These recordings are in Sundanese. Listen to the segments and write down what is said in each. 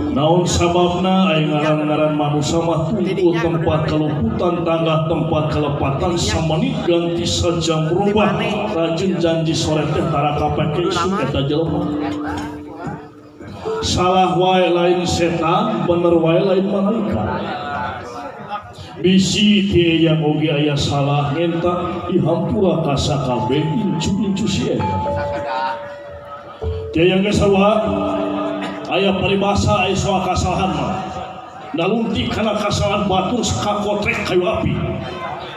naon sababna aya ngaran-ngaran manusia mah tunggu tempat kaluputan tangga tempat kelepatan samanit ganti sajam berubah rajin janji sore teh tara kapake isu eta jelema salah wae lain setan bener wae lain malaikat bisi teu yang oge aya salah ngenta dihampura ka sakabeh incu-incu sia teu yang gesawa aya paribasa aya soal kasalahan mah nalunti kana kasalahan batur kakotrek kayu api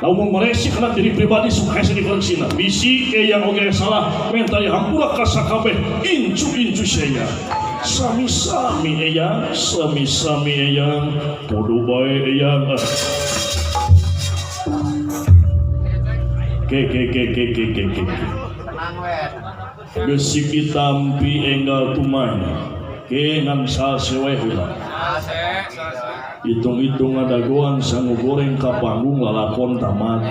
lamun meresi kana diri pribadi suka hese dikoreksina bisi yang oge salah menta dihampura ka sakabeh incu-incu sia sami-sami eyang podo bae eyang ke gesik ditampi enggal tumanya ke ngan salsewe heula hitung-hitung adagoan sangu goreng ka panggung lalakon tamat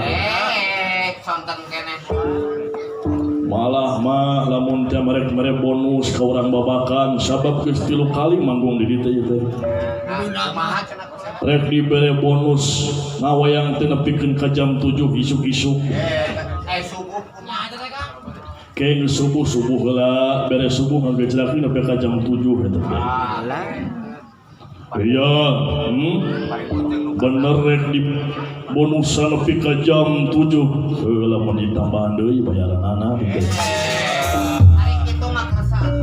malah mah lamun teh merek bonus ka urang babakan sabab geus 3 kali manggung di dieu teh rek dibere bonus ngawayang teh nepikeun ka jam 7 isuk-isuk ke subuh heula bere subuh ngagejlak nepi ka jam 7 eta teh iya bener rek di bonusan nepi ka jam 7 heula mun ditambahan deui bayaran anak hari kitu mah kesan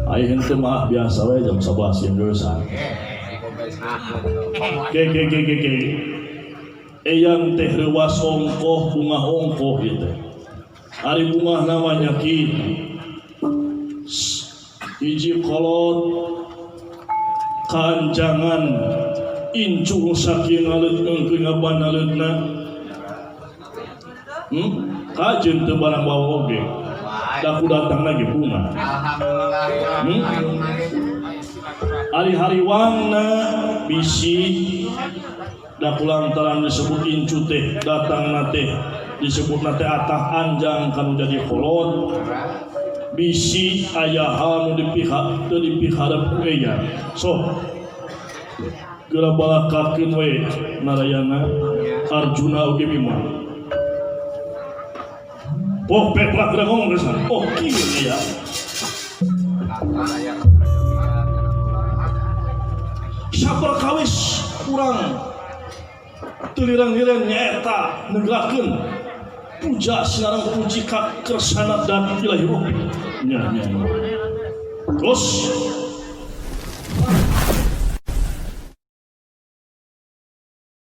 ai henteu mah biasa we jam 11 yang geusan ke eyang teh reuwas ongkoh bunga ongkoh ieu teh ari bunga namanya ki hiji kolot kanjangan incung saking ngaleutkeun ngabanareutna kajeun teu barang bawa oge da ku datang lagi bunga ari hariwangna bisi da kulantaran disebut incu teh datangna teh disebutna teh atah anjang kanu jadi kolot bisi aya hal nu dipihak teu dipiharep ku eya sok geura balakakeun we narayana Arjuna oge Bima poh peplak geura ngomong geus oh kieu ya sabar kawis kurang teu lirang-lirang nyaeta neglakeun puja sinarang puji ka kersana dan ilahi roh nya terus